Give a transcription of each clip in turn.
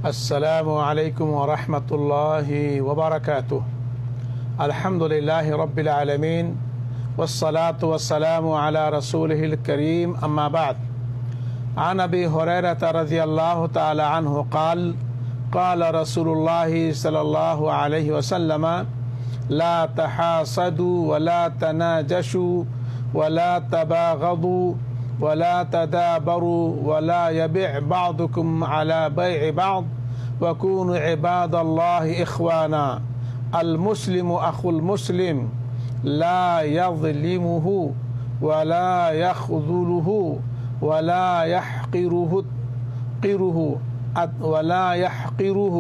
السلام علیکم ورحمۃ اللہ وبرکاتہ۔ الحمدللہ رب العالمین والصلاة والسلام علی رسولہ الکریم، اما بعد۔ عن ابی ہریرہ رضی اللہ تعالی عنہ قال قال رسول اللہ صلی اللہ علیہ وسلم لا تحاسدوا ولا تناجشوا ولا تباغضوا ولا تدابروا ولا يبع بعضكم على بيع بعض وكونوا عباد الله إخوانا المسلم أخو المسلم لا يظلمه ولا يخذله ولا يحقره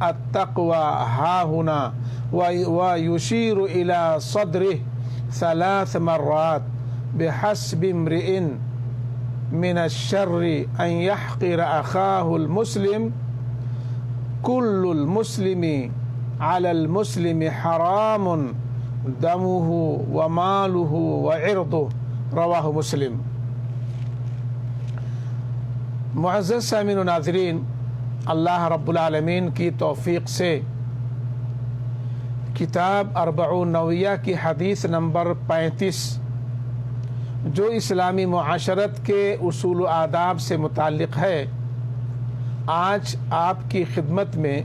التقوى هاهنا ويشير إلى صدره 3 مرات بحسب امرئ من الشر أن يحقر أخاه المسلم كل المسلم على المسلم حرام دمه وماله وعرضه رواه مسلم۔ معزز سامعین و ناظرین، اللہ رب العالمین کی توفیق سے کتاب اربعون نوویہ کی حدیث نمبر 35 جو اسلامی معاشرت کے اصول و آداب سے متعلق ہے، آج آپ کی خدمت میں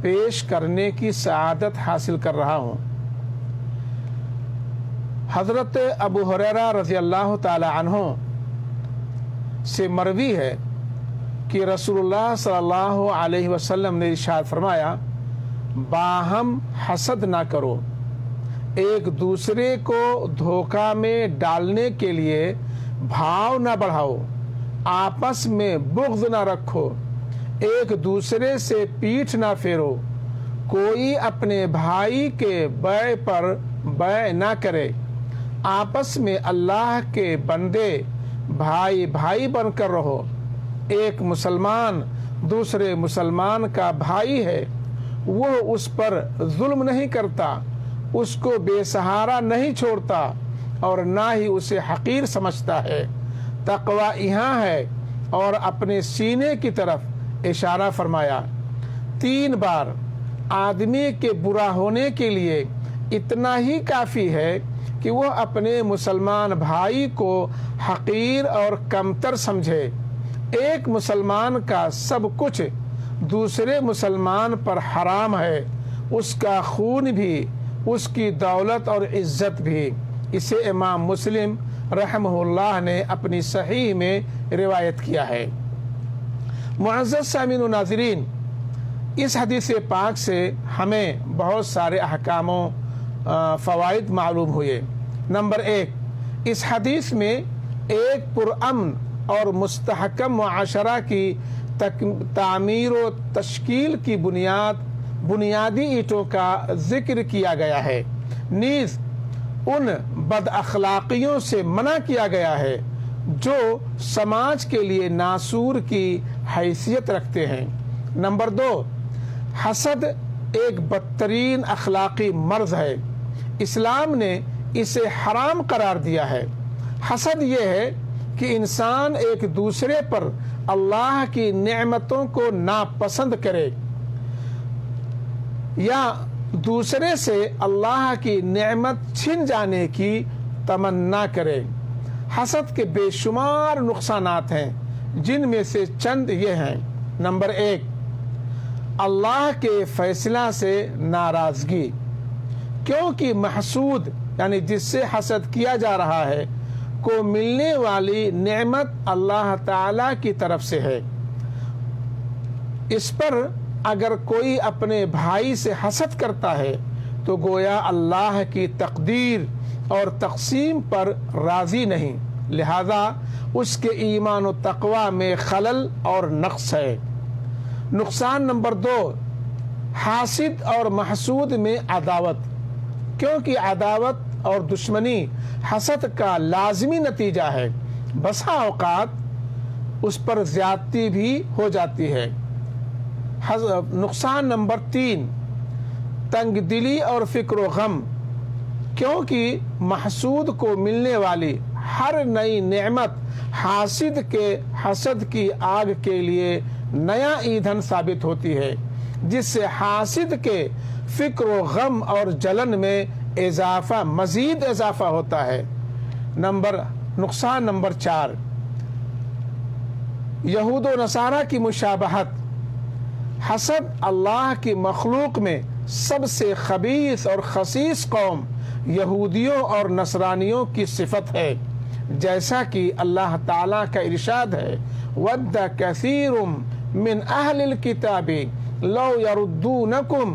پیش کرنے کی سعادت حاصل کر رہا ہوں۔ حضرت ابو ہریرہ رضی اللہ تعالی عنہ سے مروی ہے کہ رسول اللہ صلی اللہ علیہ وسلم نے ارشاد فرمایا، باہم حسد نہ کرو، ایک دوسرے کو دھوکہ میں ڈالنے کے لیے بھاؤ نہ بڑھاؤ، آپس میں بغض نہ رکھو، ایک دوسرے سے پیٹھ نہ پھیرو، کوئی اپنے بھائی کے بیع پر بیع نہ کرے، آپس میں اللہ کے بندے بھائی بھائی بن کر رہو، ایک مسلمان دوسرے مسلمان کا بھائی ہے، وہ اس پر ظلم نہیں کرتا، اس کو بے سہارا نہیں چھوڑتا اور نہ ہی اسے حقیر سمجھتا ہے۔ تقوی یہاں ہے، اور اپنے سینے کی طرف اشارہ فرمایا۔ 3 بار آدمی کے برا ہونے کے لیے اتنا ہی کافی ہے کہ وہ اپنے مسلمان بھائی کو حقیر اور کمتر سمجھے۔ ایک مسلمان کا سب کچھ دوسرے مسلمان پر حرام ہے، اس کا خون بھی، اس کی دولت اور عزت بھی۔ اسے امام مسلم رحمہ اللہ نے اپنی صحیح میں روایت کیا ہے۔ معزز سامعین و ناظرین، اس حدیث پاک سے ہمیں بہت سارے احکام و فوائد معلوم ہوئے۔ نمبر 1، اس حدیث میں ایک پرامن اور مستحکم معاشرہ کی تعمیر و تشکیل کی بنیادی اینٹوں کا ذکر کیا گیا ہے، نیز ان بد اخلاقیوں سے منع کیا گیا ہے جو سماج کے لیے ناسور کی حیثیت رکھتے ہیں۔ نمبر 2، حسد ایک بدترین اخلاقی مرض ہے، اسلام نے اسے حرام قرار دیا ہے۔ حسد یہ ہے کہ انسان ایک دوسرے پر اللہ کی نعمتوں کو ناپسند کرے یا دوسرے سے اللہ کی نعمت چھن جانے کی تمنا کرے۔ حسد کے بے شمار نقصانات ہیں، جن میں سے چند یہ ہیں۔ نمبر 1، اللہ کے فیصلہ سے ناراضگی، کیونکہ محسود یعنی جس سے حسد کیا جا رہا ہے کو ملنے والی نعمت اللہ تعالی کی طرف سے ہے، اس پر اگر کوئی اپنے بھائی سے حسد کرتا ہے تو گویا اللہ کی تقدیر اور تقسیم پر راضی نہیں، لہذا اس کے ایمان و تقوی میں خلل اور نقص ہے۔ نقصان نمبر 2، حاسد اور محسود میں عداوت، کیونکہ عداوت اور دشمنی حسد کا لازمی نتیجہ ہے، بسا اوقات اس پر زیادتی بھی ہو جاتی ہے۔ نقصان نمبر 3، تنگ دلی اور فکر و غم، کیونکہ محسود کو ملنے والی ہر نئی نعمت حسد کی آگ کے لیے نیا ایندھن ثابت ہوتی ہے، جس سے حاسد کے فکر و غم اور جلن میں مزید اضافہ ہوتا ہے۔ نقصان نمبر 4، یہود و نصارہ کی مشابہت۔ حسد اللہ کی مخلوق میں سب سے خبیث اور خسیس قوم یہودیوں اور نصرانیوں کی صفت ہے، جیسا کہ اللہ تعالیٰ کا ارشاد ہے، وَدَّ كَثِيرٌ مِّنْ أَهْلِ الْكِتَابِ لَوْ يَرُدُّونَكُمْ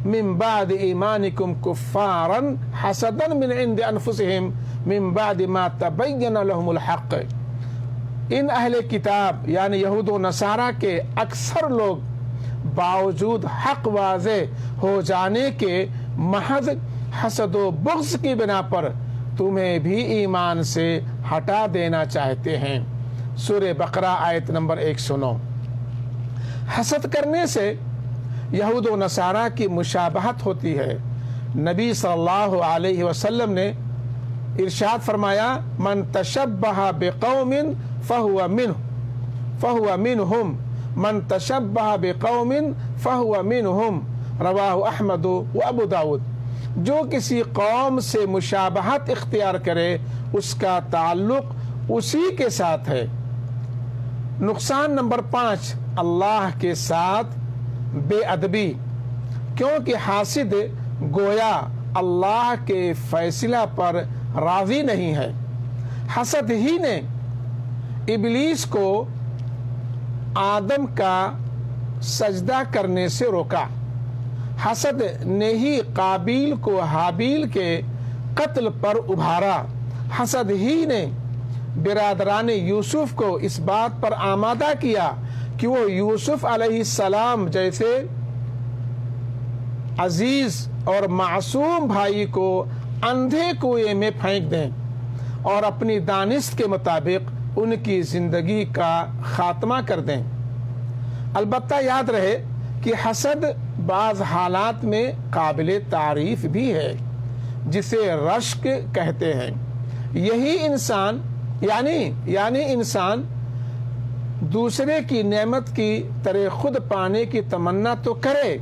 مِّن بَعْدِ إِيمَانِكُمْ كُفَّارًا حَسَدًا مِّنْ عِندِ أَنفُسِهِمْ مِّن بَعْدِ مَا تَبَيَّنَ لَهُمُ الْحَقُّ۔ ان اہل کتاب یعنی یہود و نصارہ کے اکثر لوگ باوجود حق واضح ہو جانے کے محض حسد و بغض کی بنا پر تمہیں بھی ایمان سے ہٹا دینا چاہتے ہیں۔ سورہ بقرہ آیت نمبر 109۔ حسد کرنے سے یہود و نصارہ کی مشابہت ہوتی ہے۔ نبی صلی اللہ علیہ وسلم نے ارشاد فرمایا، من تشبہ بقوم فہو منہم، من تشبہ بقوم فہو منہم، رواہ احمد و ابو داود۔ جو کسی قوم سے مشابہت اختیار کرے اس کا تعلق اسی کے ساتھ ہے۔ نقصان نمبر 5، اللہ کے ساتھ بے ادبی، کیونکہ حاسد گویا اللہ کے فیصلہ پر راضی نہیں ہے۔ حسد ہی نے ابلیس کو آدم کا سجدہ کرنے سے روکا، حسد نے ہی قابیل کو حابیل کے قتل پر ابھارا، حسد ہی نے برادران یوسف کو اس بات پر آمادہ کیا کہ وہ یوسف علیہ السلام جیسے عزیز اور معصوم بھائی کو اندھے کنویں میں پھینک دیں اور اپنی دانست کے مطابق ان کی زندگی کا خاتمہ کر دیں۔ البتہ یاد رہے کہ حسد بعض حالات میں قابل تعریف بھی ہے، جسے رشک کہتے ہیں۔ یہی انسان یعنی انسان دوسرے کی نعمت کی طرح خود پانے کی تمنا تو کرے،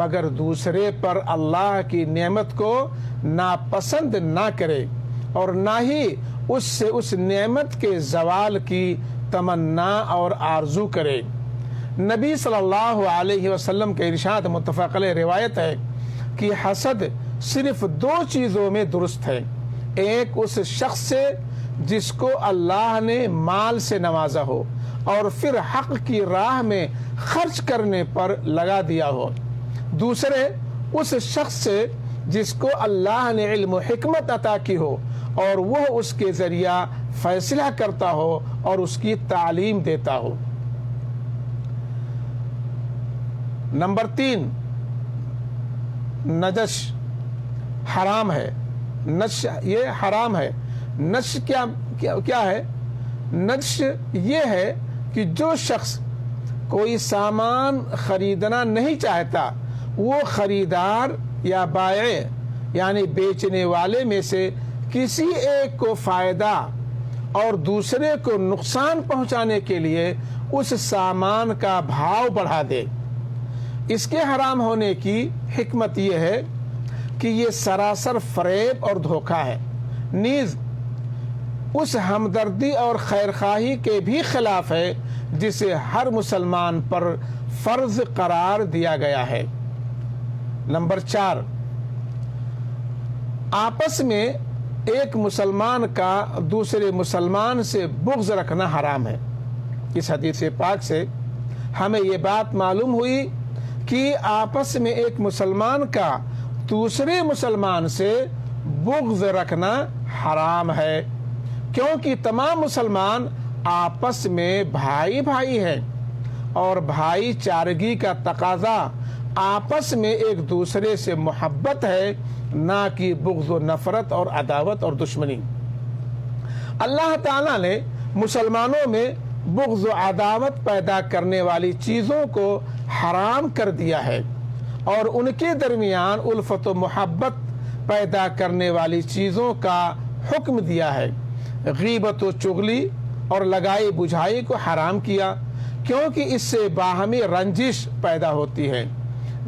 مگر دوسرے پر اللہ کی نعمت کو ناپسند نہ کرے اور نہ ہی اس سے اس نعمت کے زوال کی تمنا اور آرزو کرے۔ نبی صلی اللہ علیہ وسلم کے ارشاد متفق علیہ روایت ہے کہ حسد صرف 2 چیزوں میں درست ہے، ایک اس شخص سے جس کو اللہ نے مال سے نوازا ہو اور پھر حق کی راہ میں خرچ کرنے پر لگا دیا ہو، دوسرے اس شخص سے جس کو اللہ نے علم و حکمت عطا کی ہو اور وہ اس کے ذریعہ فیصلہ کرتا ہو اور اس کی تعلیم دیتا ہو۔ نمبر 3، نجش حرام ہے۔ نجش یہ حرام ہے۔ نجش کیا ہے؟ نجش یہ ہے کہ جو شخص کوئی سامان خریدنا نہیں چاہتا، وہ خریدار یا بائع یعنی بیچنے والے میں سے کسی ایک کو فائدہ اور دوسرے کو نقصان پہنچانے کے لیے اس سامان کا بھاؤ بڑھا دے۔ اس کے حرام ہونے کی حکمت یہ ہے کہ یہ سراسر فریب اور دھوکہ ہے، نیز اس ہمدردی اور خیرخواہی کے بھی خلاف ہے جسے ہر مسلمان پر فرض قرار دیا گیا ہے۔ نمبر 4، آپس میں ایک مسلمان کا دوسرے مسلمان سے بغض رکھنا حرام ہے۔ اس حدیث پاک سے ہمیں یہ بات معلوم ہوئی کہ آپس میں ایک مسلمان کا دوسرے مسلمان سے بغض رکھنا حرام ہے، کیونکہ تمام مسلمان آپس میں بھائی بھائی ہیں اور بھائی چارگی کا تقاضا آپس میں ایک دوسرے سے محبت ہے، نہ کہ بغض و نفرت اور عداوت اور دشمنی۔ اللہ تعالیٰ نے مسلمانوں میں بغض و عداوت پیدا کرنے والی چیزوں کو حرام کر دیا ہے اور ان کے درمیان الفت و محبت پیدا کرنے والی چیزوں کا حکم دیا ہے، غیبت و چغلی اور لگائی بجھائی کو حرام کیا، کیونکہ اس سے باہمی رنجش پیدا ہوتی ہے۔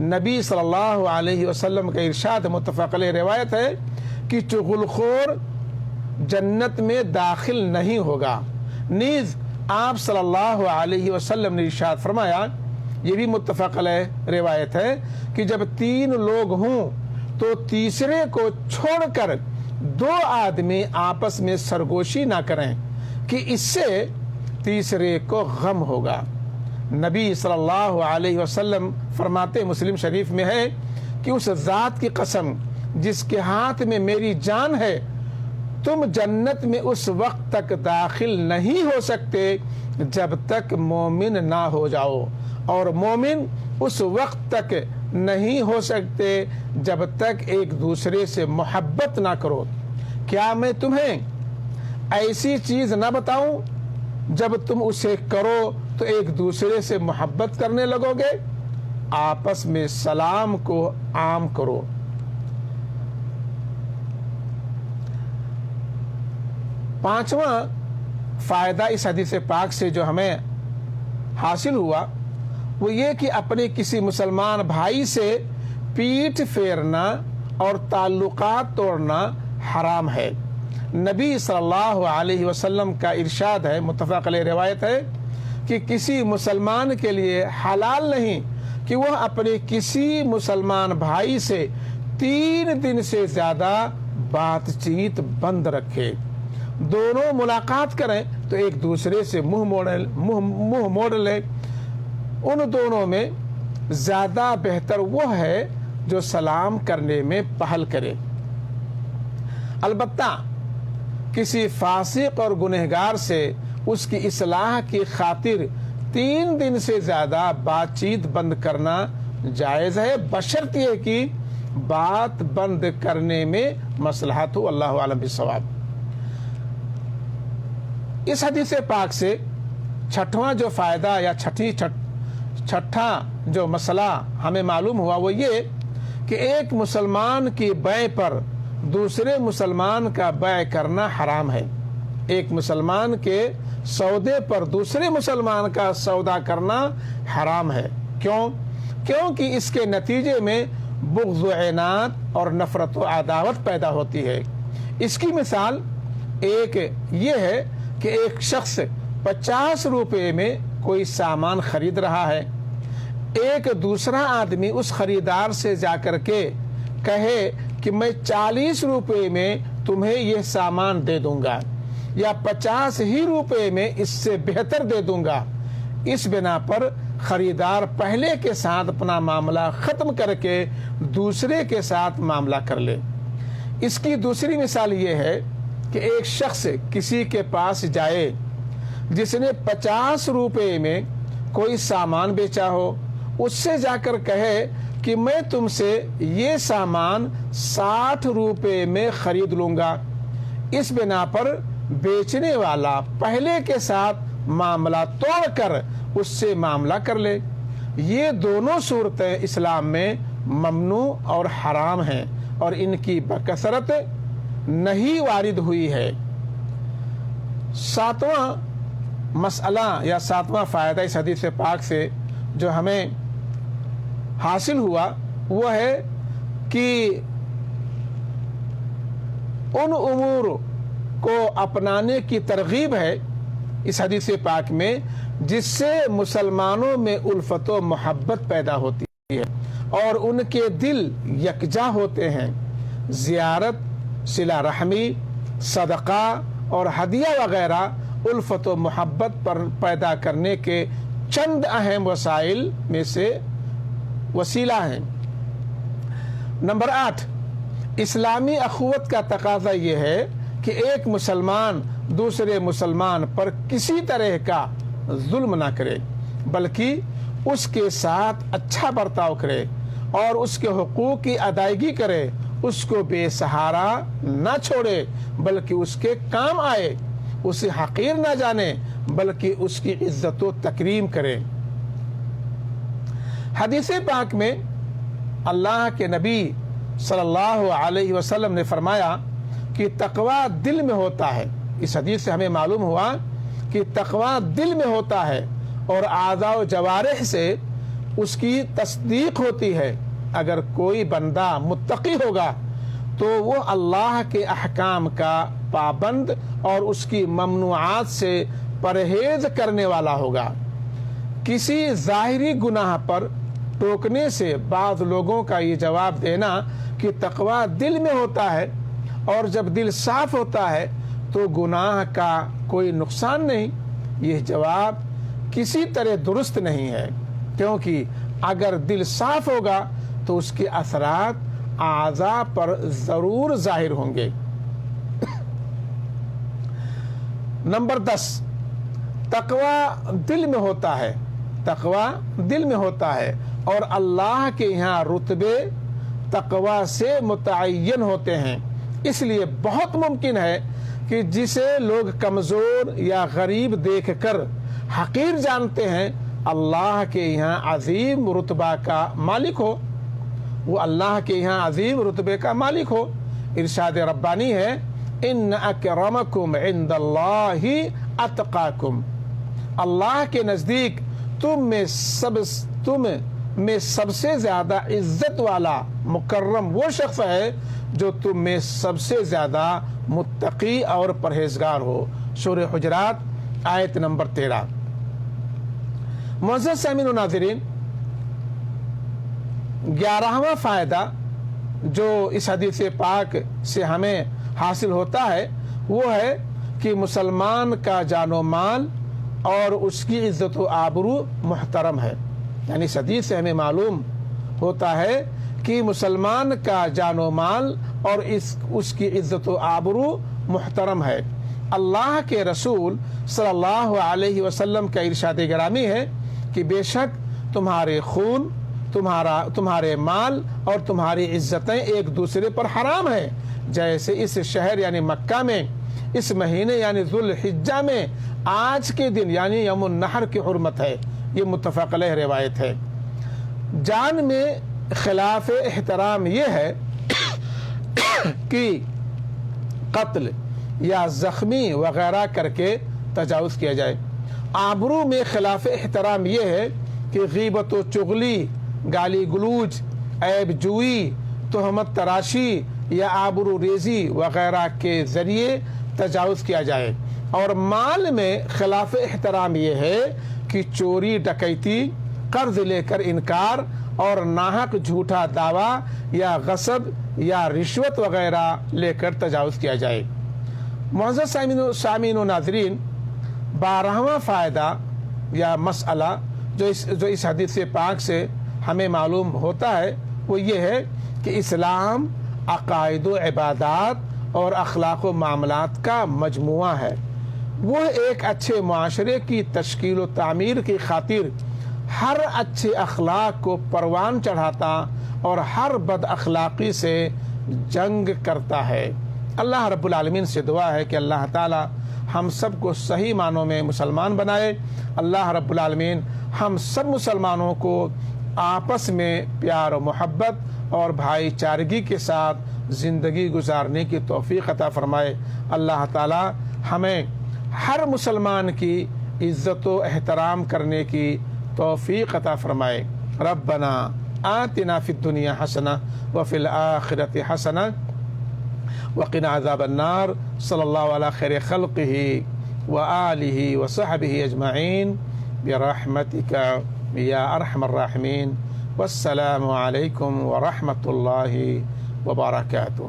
نبی صلی اللہ علیہ وسلم کا ارشاد متفق علیہ روایت ہے کہ چغل خور جنت میں داخل نہیں ہوگا۔ نیز آپ صلی اللہ علیہ وسلم نے ارشاد فرمایا، یہ بھی متفق علیہ روایت ہے، کہ جب 3 لوگ ہوں تو تیسرے کو چھوڑ کر 2 آدمی آپس میں سرگوشی نہ کریں کہ اس سے تیسرے کو غم ہوگا۔ نبی صلی اللہ علیہ وسلم فرماتے، مسلم شریف میں ہے کہ اس ذات کی قسم جس کے ہاتھ میں میری جان ہے، تم جنت میں اس وقت تک داخل نہیں ہو سکتے جب تک مومن نہ ہو جاؤ، اور مومن اس وقت تک نہیں ہو سکتے جب تک ایک دوسرے سے محبت نہ کرو۔ کیا میں تمہیں ایسی چیز نہ بتاؤں جب تم اسے کرو تو ایک دوسرے سے محبت کرنے لگو گے؟ آپس میں سلام کو عام کرو۔ پانچواں فائدہ اس حدیث پاک سے جو ہمیں حاصل ہوا وہ یہ کہ اپنے کسی مسلمان بھائی سے پیٹھ پھیرنا اور تعلقات توڑنا حرام ہے۔ نبی صلی اللہ علیہ وسلم کا ارشاد ہے، متفق علیہ روایت ہے، کہ کسی مسلمان کے لیے حلال نہیں کہ وہ اپنے کسی مسلمان بھائی سے 3 دن سے زیادہ بات چیت بند رکھے۔ دونوں ملاقات کریں تو ایک دوسرے سے منہ موڑ لے۔ ان دونوں میں زیادہ بہتر وہ ہے جو سلام کرنے میں پہل کرے۔ البتہ کسی فاسق اور گنہگار سے اس کی اصلاح کی خاطر 3 دن سے زیادہ بات چیت بند کرنا جائز ہے، بشرط یہ کہ بات بند کرنے میں مصلحت ہو۔ اللہ اعلم بالصواب۔ اس حدیث پاک سے چھٹواں جو فائدہ یا چھٹا جو مسئلہ ہمیں معلوم ہوا وہ یہ کہ ایک مسلمان کی بیع پر دوسرے مسلمان کا بیع کرنا حرام ہے۔ ایک مسلمان کے سودے پر دوسرے مسلمان کا سودا کرنا حرام ہے۔ کیونکہ اس کے نتیجے میں بغض و عناد اور نفرت و عداوت پیدا ہوتی ہے۔ اس کی مثال ایک یہ ہے کہ ایک شخص 50 روپے میں کوئی سامان خرید رہا ہے، ایک دوسرا آدمی اس خریدار سے جا کر کے کہے کہ میں 40 روپے میں تمہیں یہ سامان دے دوں گا یا 50 ہی روپے میں اس سے بہتر دے دوں گا۔ اس بنا پر خریدار پہلے کے ساتھ اپنا معاملہ ختم کر کے دوسرے کے ساتھ معاملہ کر لے۔ اس کی دوسری مثال یہ ہے کہ ایک شخص کسی کے پاس جائے جس نے 50 روپے میں کوئی سامان بیچا ہو، اس سے جا کر کہے کہ میں تم سے یہ سامان 60 روپے میں خرید لوں گا۔ اس بنا پر بیچنے والا پہلے کے ساتھ معاملہ توڑ کر اس سے معاملہ کر لے۔ یہ دونوں صورتیں اسلام میں ممنوع اور حرام ہیں اور ان کی بکثرت نہیں وارد ہوئی ہے۔ 7واں مسئلہ یا 7واں فائدہ اس حدیث پاک سے جو ہمیں حاصل ہوا وہ ہے کہ ان امور کو اپنانے کی ترغیب ہے اس حدیث پاک میں جس سے مسلمانوں میں الفت و محبت پیدا ہوتی ہے اور ان کے دل یکجا ہوتے ہیں۔ زیارت، صلہ رحمی، صدقہ اور ہدیہ وغیرہ الفت و محبت پر پیدا کرنے کے چند اہم وسائل میں سے وسیلہ ہیں۔ نمبر 8، اسلامی اخوت کا تقاضا یہ ہے کہ ایک مسلمان دوسرے مسلمان پر کسی طرح کا ظلم نہ کرے بلکہ اس کے ساتھ اچھا برتاؤ کرے اور اس کے حقوق کی ادائیگی کرے، اس کو بے سہارا نہ چھوڑے بلکہ اس کے کام آئے، اسے حقیر نہ جانے بلکہ اس کی عزت و تکریم کرے۔ حدیث پاک میں اللہ کے نبی صلی اللہ علیہ وسلم نے فرمایا کہ تقوی دل میں ہوتا ہے، اس حدیث سے ہمیں معلوم ہوا کہ تقویٰ دل میں ہوتا ہے اور اعضاء و جوارح سے اس کی تصدیق ہوتی ہے۔ اگر کوئی بندہ متقی ہوگا تو وہ اللہ کے احکام کا پابند اور اس کی ممنوعات سے پرہیز کرنے والا ہوگا۔ کسی ظاہری گناہ پر ٹوکنے سے بعض لوگوں کا یہ جواب دینا کہ تقویٰ دل میں ہوتا ہے اور جب دل صاف ہوتا ہے تو گناہ کا کوئی نقصان نہیں، یہ جواب کسی طرح درست نہیں ہے، کیونکہ اگر دل صاف ہوگا تو اس کے اثرات اعضاء پر ضرور ظاہر ہوں گے۔ نمبر 10، تقویٰ دل میں ہوتا ہے، تقویٰ دل میں ہوتا ہے اور اللہ کے یہاں رتبے تقویٰ سے متعین ہوتے ہیں، اس لیے بہت ممکن ہے کہ جسے لوگ کمزور یا غریب دیکھ کر حقیر جانتے ہیں اللہ کے یہاں عظیم رتبہ کا مالک ہو، وہ اللہ کے یہاں عظیم رتبے کا مالک ہو۔ ارشاد ربانی ہے، ان اکرمکم عند اللہ اتقاکم، اللہ کے نزدیک تم میں سب سے زیادہ عزت والا مکرم وہ شخص ہے جو تم میں سب سے زیادہ متقی اور پرہیزگار ہو۔ سورہ حجرات آیت نمبر 13۔ معزز سامعین و ناظرین، 11واں فائدہ جو اس حدیث پاک سے ہمیں حاصل ہوتا ہے وہ ہے کہ مسلمان کا جان و مال اور اس کی عزت و آبرو محترم ہے۔ یعنی اس حدیث سے ہمیں معلوم ہوتا ہے کہ مسلمان کا جان و مال اور اس کی عزت و آبرو محترم ہے۔ اللہ کے رسول صلی اللہ علیہ وسلم کا ارشاد گرامی ہے کہ بے شک تمہارے خون، تمہارے مال اور تمہاری عزتیں ایک دوسرے پر حرام ہیں، جیسے اس شہر یعنی مکہ میں اس مہینے یعنی ذو الحجہ میں آج کے دن یعنی یوم النحر کی حرمت ہے۔ یہ متفق علیہ روایت ہے۔ جان میں خلاف احترام یہ ہے کہ قتل یا زخمی وغیرہ کر کے تجاوز کیا جائے۔ آبرو میں خلاف احترام یہ ہے کہ غیبت و چغلی، گالی گلوچ، عیب جوئی، تہمت تراشی یا آبرو ریزی وغیرہ کے ذریعے تجاوز کیا جائے۔ اور مال میں خلاف احترام یہ ہے کہ چوری، ڈکیتی، قرض لے کر انکار اور ناحق جھوٹا دعویٰ یا غصب یا رشوت وغیرہ لے کر تجاوز کیا جائے۔ معزز سامعین و ناظرین، 12واں فائدہ یا مسئلہ جو اس حدیث پاک سے ہمیں معلوم ہوتا ہے وہ یہ ہے کہ اسلام عقائد و عبادات اور اخلاق و معاملات کا مجموعہ ہے۔ وہ ایک اچھے معاشرے کی تشکیل و تعمیر کی خاطر ہر اچھے اخلاق کو پروان چڑھاتا اور ہر بد اخلاقی سے جنگ کرتا ہے۔ اللہ رب العالمین سے دعا ہے کہ اللہ تعالی ہم سب کو صحیح معنوں میں مسلمان بنائے۔ اللہ رب العالمین ہم سب مسلمانوں کو آپس میں پیار و محبت اور بھائی چارگی کے ساتھ زندگی گزارنے کی توفیق عطا فرمائے۔ اللہ تعالی ہمیں ہر مسلمان کی عزت و احترام کرنے کی توفیق عطا فرمائے۔ ربنا آتنا فی الدنیا حسنہ وفی الآخرۃ حسنہ وقنا عذاب النار۔ صلی اللہ علی خیر خلقہ وآلہ وصحبہ اجمعین برحمتک یا ارحم الراحمین۔ والسلام علیکم ورحمۃ اللہ وبرکاتہ۔